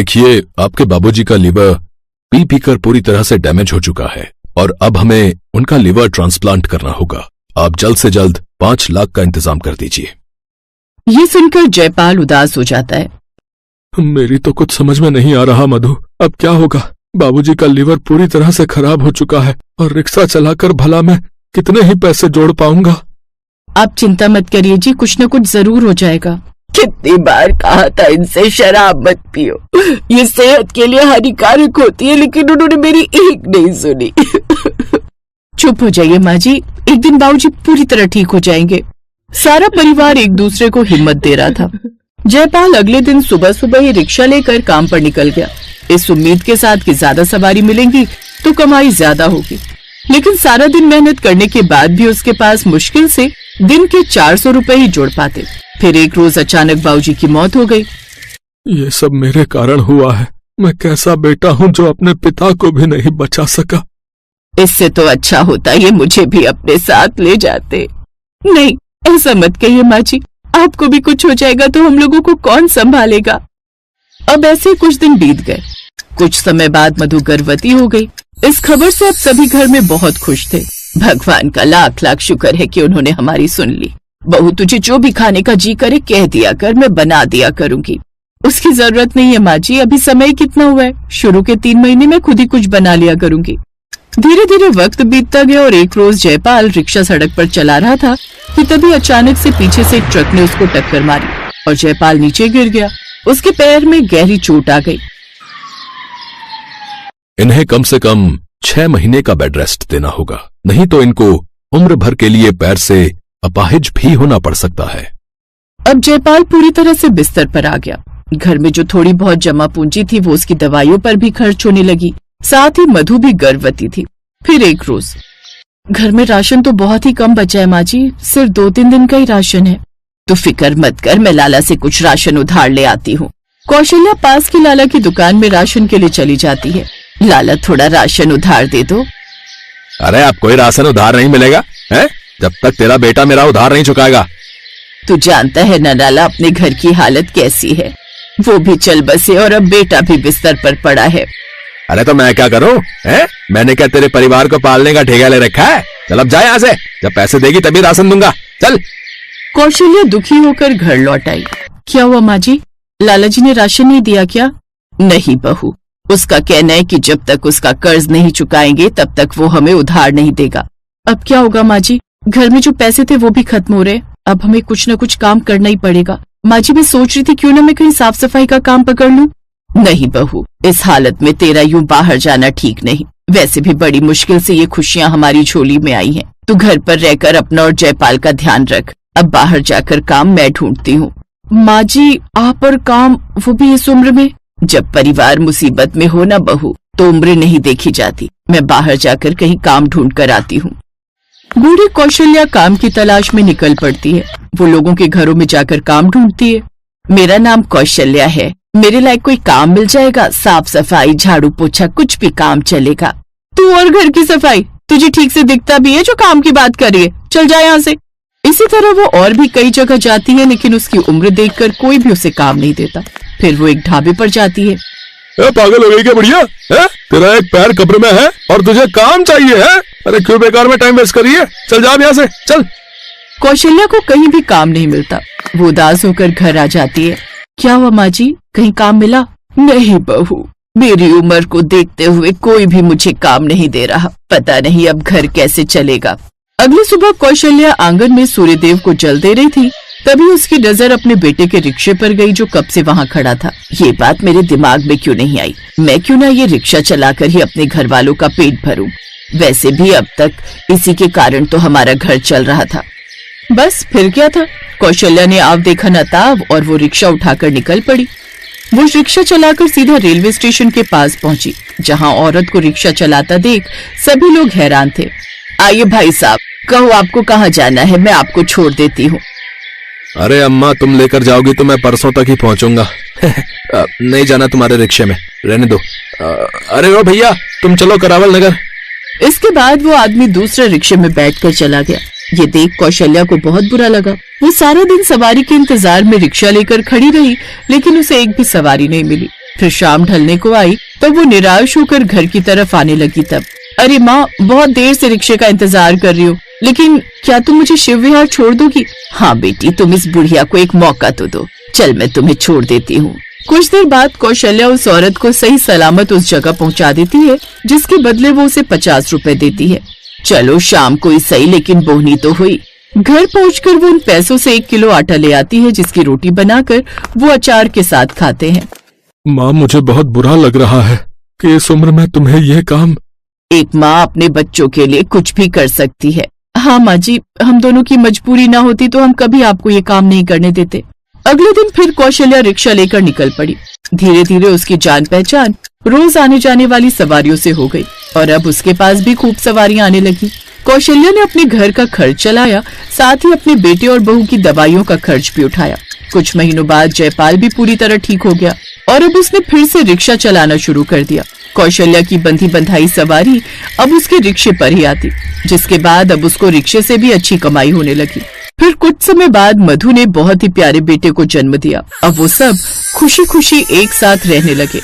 देखिए, आपके बाबूजी का लीवर पी पीकर पूरी तरह से डैमेज हो चुका है और अब हमें उनका लीवर ट्रांसप्लांट करना होगा। आप जल्द से जल्द 5 लाख का इंतजाम कर दीजिए। ये सुनकर जयपाल उदास हो जाता है। मेरी तो कुछ समझ में नहीं आ रहा मधु, अब क्या होगा? बाबूजी का लीवर पूरी तरह से खराब हो चुका है और रिक्शा चलाकर भला मैं कितने ही पैसे जोड़ पाऊंगा? आप चिंता मत करिए जी, कुछ न कुछ जरूर हो जाएगा। कितनी बार कहा था इनसे शराब मत पियो, ये सेहत के लिए हानिकारक होती है, लेकिन उन्होंने मेरी एक नहीं सुनी। चुप हो जाइए माँ जी, एक दिन बाबूजी पूरी तरह ठीक हो जाएंगे। सारा परिवार एक दूसरे को हिम्मत दे रहा था। जयपाल अगले दिन सुबह सुबह ही रिक्शा लेकर काम पर निकल गया, इस उम्मीद के साथ कि ज्यादा सवारी मिलेंगी तो कमाई ज्यादा होगी। लेकिन सारा दिन मेहनत करने के बाद भी उसके पास मुश्किल से दिन के 400 रुपए ही जोड़ पाते। फिर एक रोज अचानक बाबूजी की मौत हो गई। ये सब मेरे कारण हुआ है। मैं कैसा बेटा हूँ जो अपने पिता को भी नहीं बचा सका। इससे तो अच्छा होता ये मुझे भी अपने साथ ले जाते। नहीं, ऐसा मत कहिए माँ जी, आपको भी कुछ हो जाएगा तो हम लोगों को कौन संभालेगा? अब ऐसे कुछ दिन बीत गए। कुछ समय बाद मधु गर्भवती हो गई। इस खबर से अब सभी घर में बहुत खुश थे। भगवान का लाख लाख शुक्र है कि उन्होंने हमारी सुन ली। बहू, तुझे जो भी खाने का जी करे कह दिया कर, मैं बना दिया करूंगी। उसकी जरूरत नहीं है माँ जी, अभी समय कितना हुआ है, शुरू के 3 महीने में खुद ही कुछ बना लिया करूंगी। धीरे धीरे वक्त बीतता गया और एक रोज जयपाल रिक्शा सड़क पर चला रहा था कि तभी अचानक से पीछे से एक ट्रक ने उसको टक्कर मारी और जयपाल नीचे गिर गया। उसके पैर में गहरी चोट आ गई। इन्हें कम से कम 6 महीने का बेड रेस्ट देना होगा, नहीं तो इनको उम्र भर के लिए पैर से अपाहिज भी होना पड़ सकता है। अब जयपाल पूरी तरह से बिस्तर पर आ गया। घर में जो थोड़ी बहुत जमा पूंजी थी वो उसकी दवाइयों पर भी खर्च होने लगी। साथ ही मधु भी गर्भवती थी। फिर एक रोज, घर में राशन तो बहुत ही कम बचा है माँ जी, सिर्फ 2-3 दिन का ही राशन है। तो फिक्र मत कर, मैं लाला से कुछ राशन उधार ले आती हूँ। कौशल्या पास की लाला की दुकान में राशन के लिए चली जाती है। लाला, थोड़ा राशन उधार दे दो। अरे अब कोई राशन उधार नहीं मिलेगा है, जब तक तेरा बेटा मेरा उधार नहीं चुकाएगा। तू जानता है ना लाला, अपने घर की हालत कैसी है, वो भी चल बसे और अब बेटा भी बिस्तर पर पड़ा है। अरे तो मैं क्या करूं? हैं? मैंने क्या तेरे परिवार को पालने का ठेका ले रखा है? चल अब जा यहाँ से, जब पैसे देगी तभी राशन दूंगा, चल। कौशल्या दुखी होकर घर लौट आई। क्या हुआ माँ जी, लाला जी ने राशन नहीं दिया क्या? नहीं बहू, उसका कहना है कि जब तक उसका कर्ज नहीं चुकाएंगे तब तक वो हमें उधार नहीं देगा। अब क्या होगा माँ जी, घर में जो पैसे थे वो भी खत्म हो रहे, अब हमें कुछ न कुछ काम करना ही पड़ेगा। माँ जी, मैं सोच रही थी क्यों ना मैं कहीं साफ सफाई का काम पकड़ लूं। नहीं बहू, इस हालत में तेरा यूं बाहर जाना ठीक नहीं। वैसे भी बड़ी मुश्किल से ये खुशियां हमारी झोली में आई हैं। तू घर पर रहकर अपना और जयपाल का ध्यान रख, अब बाहर जाकर काम मैं ढूंढती हूँ। माँ जी, आप और काम, वो भी इस उम्र में? जब परिवार मुसीबत में हो ना बहू, तो उम्र नहीं देखी जाती। मैं बाहर जाकर कहीं काम ढूंढ कर आती हूँ। बूढ़ी कौशल्या काम की तलाश में निकल पड़ती है। वो लोगों के घरों में जाकर काम ढूंढती है। मेरा नाम कौशल्या है, मेरे लायक कोई काम मिल जाएगा? साफ सफाई, झाड़ू पोछा, कुछ भी काम चलेगा। तू और घर की सफाई, तुझे ठीक से दिखता भी है जो काम की बात कर रही है, चल जा यहाँ से। इसी तरह वो और भी कई जगह जाती है, लेकिन उसकी उम्र देखकर कोई भी उसे काम नहीं देता। फिर वो एक ढाबे पर जाती है। पागल हो गई क्या बुढ़िया? तेरा एक पैर कब्र में है और तुझे काम चाहिए है? अरे क्यों बेकार में टाइम वेस्ट करिए, चल जा यहाँ से, चल। कौशल्या को कहीं भी काम नहीं मिलता। वो उदास होकर घर आ जाती है। क्या हुआ माँ जी, कहीं काम मिला? नहीं बहू, मेरी उम्र को देखते हुए कोई भी मुझे काम नहीं दे रहा। पता नहीं अब घर कैसे चलेगा। अगली सुबह कौशल्या आंगन में सूर्यदेव को जल दे रही थी, तभी उसकी नजर अपने बेटे के रिक्शे पर गई जो कब से वहाँ खड़ा था। ये बात मेरे दिमाग में क्यों नहीं आई, मैं क्यों ना ये रिक्शा चलाकर ही अपने घर वालों का पेट भरूं। वैसे भी अब तक इसी के कारण तो हमारा घर चल रहा था। बस फिर क्या था, कौशल्या ने आव देखा न ताव और वो रिक्शा उठाकर निकल पड़ी। वो रिक्शा चलाकर सीधा रेलवे स्टेशन के पास पहुंची, जहां औरत को रिक्शा चलाता देख सभी लोग हैरान थे। आइए भाई साहब, कहो आपको कहाँ जाना है, मैं आपको छोड़ देती हूँ। अरे अम्मा, तुम लेकर जाओगी तो मैं परसों तक ही पहुंचूंगा। नहीं जाना तुम्हारे रिक्शे में, रहने दो। अरे ओ भैया, तुम चलो करावल नगर। इसके बाद वो आदमी दूसरे रिक्शे में बैठकर चला गया। ये देख कौशल्या को बहुत बुरा लगा। वो सारा दिन सवारी के इंतजार में रिक्शा लेकर खड़ी रही, लेकिन उसे एक भी सवारी नहीं मिली। फिर शाम ढलने को आई तब वो निराश होकर घर की तरफ आने लगी। तब अरे माँ, बहुत देर से रिक्शे का इंतजार कर रही हूँ, लेकिन क्या तुम मुझे शिव विहार छोड़ दोगी? हाँ बेटी, तुम इस बुढ़िया को एक मौका तो दो, चल मैं तुम्हें छोड़ देती हूँ। कुछ देर बाद कौशल्या उस औरत को सही सलामत उस जगह पहुँचा देती है जिसके बदले वो उसे 50 रुपए देती है। चलो शाम को ही सही, लेकिन बोहनी तो हुई। घर पहुंचकर वो उन पैसों से 1 किलो आटा ले आती है जिसकी रोटी बनाकर वो अचार के साथ खाते हैं। माँ, मुझे बहुत बुरा लग रहा है कि इस उम्र में तुम्हें यह काम। एक माँ अपने बच्चों के लिए कुछ भी कर सकती है। हाँ माँ जी, हम दोनों की मजबूरी ना होती तो हम कभी आपको ये काम नहीं करने देते। अगले दिन फिर कौशल्या रिक्शा लेकर निकल पड़ी। धीरे धीरे उसकी जान पहचान रोज आने जाने वाली सवारियों से हो गई और अब उसके पास भी खूब सवारियां आने लगी। कौशल्या ने अपने घर का खर्च चलाया, साथ ही अपने बेटे और बहू की दवाइयों का खर्च भी उठाया। कुछ महीनों बाद जयपाल भी पूरी तरह ठीक हो गया और अब उसने फिर से रिक्शा चलाना शुरू कर दिया। कौशल्या की बंधी बंधाई सवारी अब उसके रिक्शे पर ही आती, जिसके बाद अब उसको रिक्शे से भी अच्छी कमाई होने लगी। फिर कुछ समय बाद मधु ने बहुत ही प्यारे बेटे को जन्म दिया। अब वो सब खुशी खुशी एक साथ रहने लगे।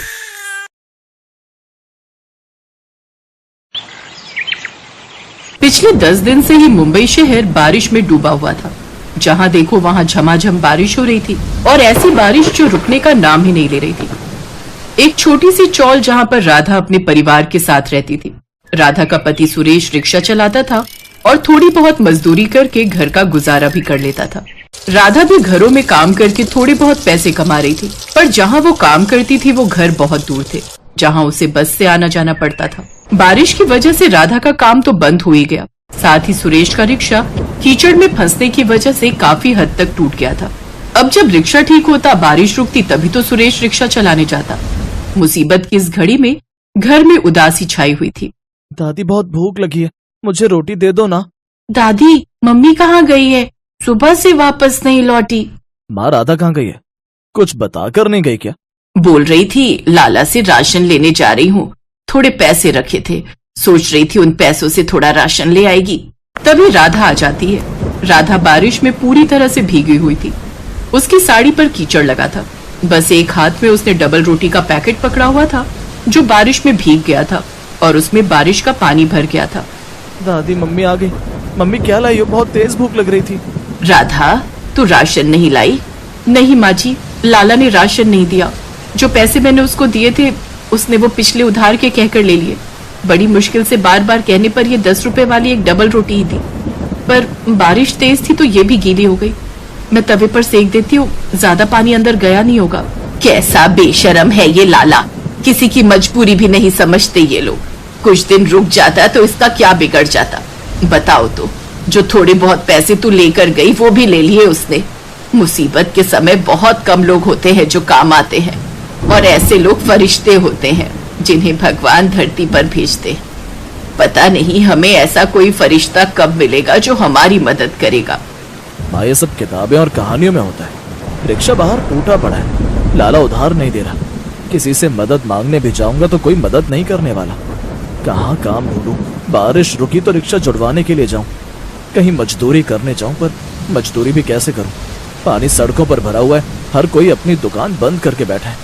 पिछले 10 दिन से ही मुंबई शहर बारिश में डूबा हुआ था। जहां देखो वहां झमाझम बारिश हो रही थी और ऐसी बारिश जो रुकने का नाम ही नहीं ले रही थी। एक छोटी सी चौल जहां पर राधा अपने परिवार के साथ रहती थी। राधा का पति सुरेश रिक्शा चलाता था और थोड़ी बहुत मजदूरी करके घर का गुजारा भी कर लेता था। राधा भी घरों में काम करके थोड़े बहुत पैसे कमा रही थी, पर जहां वो काम करती थी वो घर बहुत दूर थे, जहां उसे बस से आना जाना पड़ता था। बारिश की वजह से राधा का काम तो बंद हो ही गया, साथ ही सुरेश का रिक्शा कीचड़ में फंसने की वजह से काफी हद तक टूट गया था। अब जब रिक्शा ठीक होता, बारिश रुकती, तभी तो सुरेश रिक्शा चलाने जाता। मुसीबत की इस घड़ी में घर में उदासी छाई हुई थी। दादी, बहुत भूख लगी है, मुझे रोटी दे दो ना। दादी, मम्मी कहाँ गई है? सुबह से वापस नहीं लौटी। माँ, राधा कहाँ गई है? कुछ बताकर नहीं गई क्या? बोल रही थी लाला से राशन लेने जा रही हूँ, थोड़े पैसे रखे थे, सोच रही थी उन पैसों से थोड़ा राशन ले आएगी। तभी राधा आ जाती है। राधा बारिश में पूरी तरह से भीगी हुई थी, उसकी साड़ी पर कीचड़ लगा था। बस एक हाथ में उसने डबल रोटी का पैकेट पकड़ा हुआ था जो बारिश में भीग गया था और उसमें बारिश का पानी भर गया था। दादी, मम्मी आ गई। मम्मी क्या लाई हो? बहुत तेज भूख लग रही थी। राधा, तू राशन नहीं लाई? नहीं माँ जी, लाला ने राशन नहीं दिया। जो पैसे मैंने उसको दिए थे उसने वो पिछले उधार के कहकर ले लिए। बड़ी मुश्किल से बार बार कहने पर ये 10 रुपए वाली एक डबल रोटी ही दी, पर बारिश तेज थी तो ये भी गीली हो गई। मैं तवे पर सेक देती हूँ, ज्यादा पानी अंदर गया नहीं होगा। कैसा बेशरम है ये लाला, किसी की मजबूरी भी नहीं समझते ये लोग। कुछ दिन रुक जाता तो इसका क्या बिगड़ जाता? बताओ तो, जो थोड़े बहुत पैसे तू लेकर गई वो भी ले लिए उसने। मुसीबत के समय बहुत कम लोग होते हैं जो काम आते हैं, और ऐसे लोग फरिश्ते होते हैं जिन्हें भगवान धरती पर भेजते हैं। पता नहीं हमें ऐसा कोई फरिश्ता कब मिलेगा जो हमारी मदद करेगा। माँ, ये सब किताबें और कहानियों में होता है। रिक्शा बाहर टूटा पड़ा है, लाला उधार नहीं दे रहा। किसी से मदद मांगने भी जाऊंगा तो कोई मदद नहीं करने वाला। कहाँ काम ढूंढूं? बारिश रुकी तो रिक्शा जुड़वाने के लिए जाऊं, कहीं मजदूरी करने जाऊं, पर मजदूरी भी कैसे करूं? पानी सड़कों पर भरा हुआ है, हर कोई अपनी दुकान बंद करके बैठा है,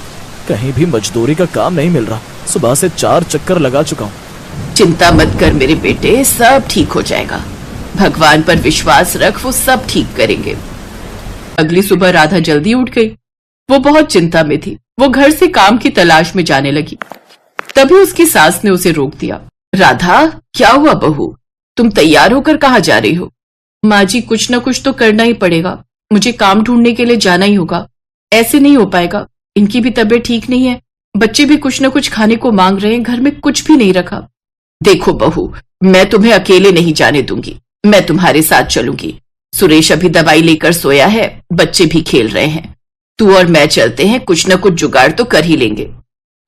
कहीं भी मजदूरी का काम नहीं मिल रहा। सुबह से 4 चक्कर लगा चुका हूँ। चिंता मत कर मेरे बेटे, सब ठीक हो जाएगा। भगवान पर विश्वास रख, वो सब ठीक करेंगे। अगली सुबह राधा जल्दी उठ गई। वो बहुत चिंता में थी। वो घर से काम की तलाश में जाने लगी। तभी उसकी सास ने उसे रोक दिया। राधा, क्या हुआ बहू? तुम तैयार होकर कहाँ जा रही हो? माँ जी, कुछ न कुछ तो करना ही पड़ेगा, मुझे काम ढूंढने के लिए जाना ही होगा। ऐसे नहीं हो पाएगा, इनकी भी तबीयत ठीक नहीं है, बच्चे भी कुछ न कुछ खाने को मांग रहे हैं, घर में कुछ भी नहीं रखा। देखो बहू, मैं तुम्हें अकेले नहीं जाने दूंगी, मैं तुम्हारे साथ चलूंगी। सुरेश अभी दवाई लेकर सोया है, बच्चे भी खेल रहे हैं, तू और मैं चलते हैं, कुछ न कुछ जुगाड़ तो कर ही लेंगे।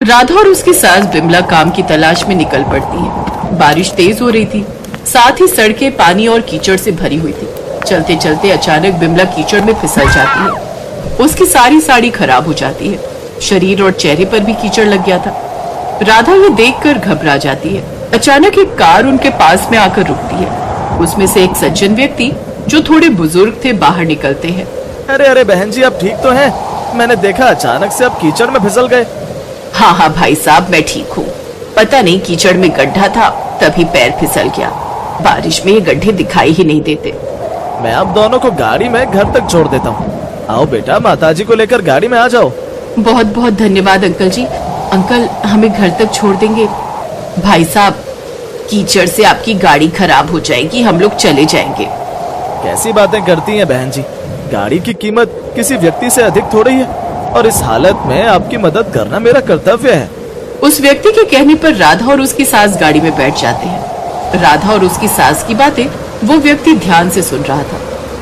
राधा और उसकी सास बिमला काम की तलाश में निकल पड़ती है। बारिश तेज हो रही थी, साथ ही सड़कें पानी और कीचड़ से भरी हुई थी। चलते चलते अचानक बिमला कीचड़ में फिसल जाती है। उसकी सारी साड़ी खराब हो जाती है, शरीर और चेहरे पर भी कीचड़ लग गया था। राधा ये देखकर घबरा जाती है। अचानक एक कार उनके पास में आकर रुकती है। उसमें से एक सज्जन व्यक्ति जो थोड़े बुजुर्ग थे बाहर निकलते हैं। अरे अरे बहन जी, आप ठीक तो हैं? मैंने देखा अचानक से आप कीचड़ में फिसल गए। हाँ हाँ भाई साहब, मैं ठीक हूँ। पता नहीं कीचड़ में गड्ढा था, तभी पैर फिसल गया। बारिश में ये गड्ढे दिखाई ही नहीं देते। मैं आप दोनों को गाड़ी में घर तक छोड़ देता हूँ। आओ बेटा, माताजी को लेकर गाड़ी में आ जाओ। बहुत बहुत धन्यवाद अंकल जी। अंकल, हमें घर तक छोड़ देंगे? भाई साहब, कीचड़ से आपकी गाड़ी खराब हो जाएगी, हम लोग चले जाएंगे। कैसी बातें करती हैं बहन जी, गाड़ी की कीमत किसी व्यक्ति से अधिक थोड़ी है, और इस हालत में आपकी मदद करना मेरा कर्तव्य है। उस व्यक्ति के कहने पर राधा और उसकी सास गाड़ी में बैठ जाते हैं। राधा और उसकी सास की बातें वो व्यक्ति ध्यान से सुन रहा था।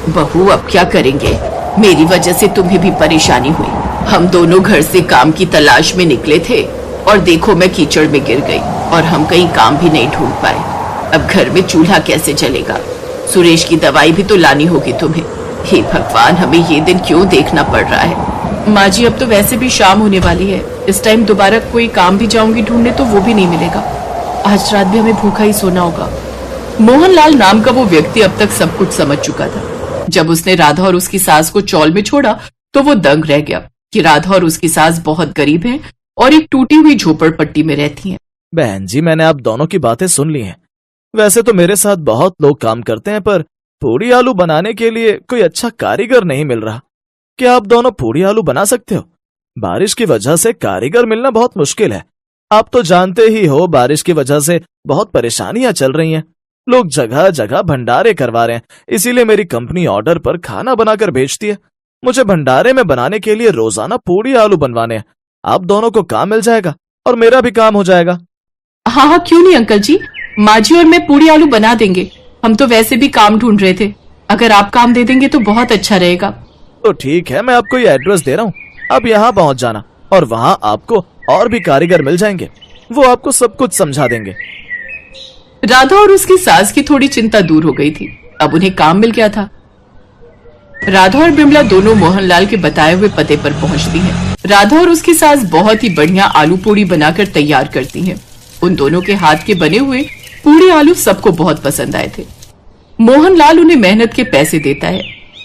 बहू, अब क्या करेंगे? मेरी वजह से तुम्हें भी परेशानी हुई। हम दोनों घर से काम की तलाश में निकले थे और देखो मैं कीचड़ में गिर गई और हम कहीं काम भी नहीं ढूंढ पाए। अब घर में चूल्हा कैसे चलेगा? सुरेश की दवाई भी तो लानी होगी तुम्हें। हे भगवान, हमें ये दिन क्यों देखना पड़ रहा है? माँ जी, अब तो वैसे भी शाम होने वाली है। इस टाइम दोबारा कोई काम भी जाऊंगी ढूंढने तो वो भी नहीं मिलेगा। आज रात भी हमें भूखा ही सोना होगा। मोहनलाल नाम का वो व्यक्ति अब तक सब कुछ समझ चुका था। जब उसने राधा और उसकी सास को चौल में छोड़ा तो वो दंग रह गया कि राधा और उसकी सास बहुत गरीब हैं और एक टूटी हुई झोपड़पट्टी में रहती हैं। बहन जी, मैंने आप दोनों की बातें सुन ली हैं। वैसे तो मेरे साथ बहुत लोग काम करते हैं, पर पूड़ी आलू बनाने के लिए कोई अच्छा कारीगर नहीं मिल रहा। क्या आप दोनों पूड़ी आलू बना सकते हो? बारिश की वजह से कारीगर मिलना बहुत मुश्किल है। आप तो जानते ही हो, बारिश की वजह से बहुत परेशानियां चल रही हैं। लोग जगह जगह भंडारे करवा रहे हैं, इसीलिए मेरी कंपनी ऑर्डर पर खाना बनाकर भेजती है। मुझे भंडारे में बनाने के लिए रोजाना पूड़ी आलू बनवाने हैं। आप दोनों को काम मिल जाएगा और मेरा भी काम हो जाएगा। हाँ हाँ, क्यों नहीं अंकल जी, माँ जी और मैं पूड़ी आलू बना देंगे। हम तो वैसे भी काम ढूंढ रहे थे, अगर आप काम दे देंगे तो बहुत अच्छा रहेगा। तो ठीक है, मैं आपको ये एड्रेस दे रहा हूँ, अब यहाँ पहुँच जाना और वहाँ आपको और भी कारीगर मिल जाएंगे, वो आपको सब कुछ समझा देंगे। राधा और उसकी सास की थोड़ी चिंता दूर हो गई थी, अब उन्हें काम मिल गया था। राधा और बिमला दोनों मोहनलाल के बताए हुए पते पर पहुंचती हैं। राधा और उसकी सास बहुत ही बढ़िया आलू पूड़ी बनाकर तैयार करती हैं। उन दोनों के हाथ के बने हुए पूड़ी आलू सबको बहुत पसंद आए थे। मोहनलाल उन्हें मेहनत के पैसे देता है।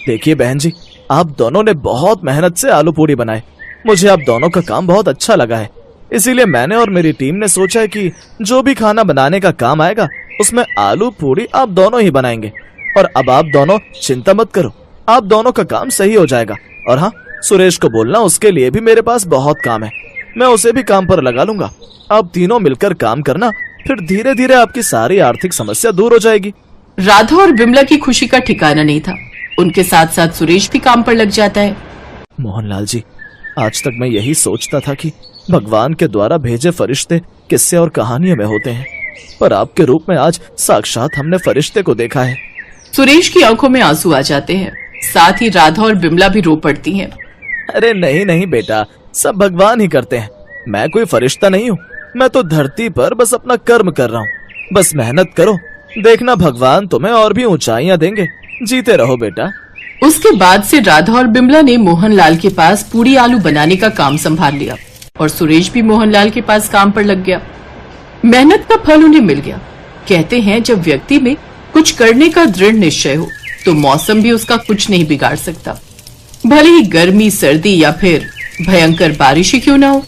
देखिए बहन जी, आप दोनों ने बहुत मेहनत से आलू पूड़ी बनाए। मुझे आप दोनों का काम बहुत अच्छा लगा है, इसीलिए मैंने और मेरी टीम ने सोचा है कि जो भी खाना बनाने का काम आएगा उसमें आलू पूड़ी आप दोनों ही बनाएंगे। और अब आप दोनों चिंता मत करो, आप दोनों का काम सही हो जाएगा। और हाँ, सुरेश को बोलना, उसके लिए भी मेरे पास बहुत काम है, मैं उसे भी काम पर लगा लूंगा। आप तीनों मिलकर काम करना, फिर धीरे धीरे आपकी सारी आर्थिक समस्या दूर हो जाएगी। राधा और बिमला की खुशी का ठिकाना नहीं था। उनके साथ साथ सुरेश भी काम पर लग जाता है। मोहनलाल जी, आज तक मैं यही सोचता था कि भगवान के द्वारा भेजे फरिश्ते किस्से और कहानियों में होते हैं, पर आपके रूप में आज साक्षात हमने फरिश्ते को देखा है। सुरेश की आंखों में आंसू आ जाते हैं, साथ ही राधा और बिमला भी रो पड़ती हैं। अरे नहीं नहीं बेटा, सब भगवान ही करते हैं, मैं कोई फरिश्ता नहीं हूँ। मैं तो धरती पर बस अपना कर्म कर रहा हूँ। बस मेहनत करो, देखना भगवान तुम्हें और भी ऊंचाइयां देंगे। जीते रहो बेटा। उसके बाद से राधा और बिमला ने मोहनलाल के पास पूड़ी आलू बनाने का काम संभाल लिया और सुरेश भी मोहनलाल के पास काम पर लग गया। मेहनत का फल उन्हें मिल गया। कहते हैं, जब व्यक्ति में कुछ करने का दृढ़ निश्चय हो तो मौसम भी उसका कुछ नहीं बिगाड़ सकता, भले ही गर्मी, सर्दी या फिर भयंकर बारिश ही क्यों ना हो।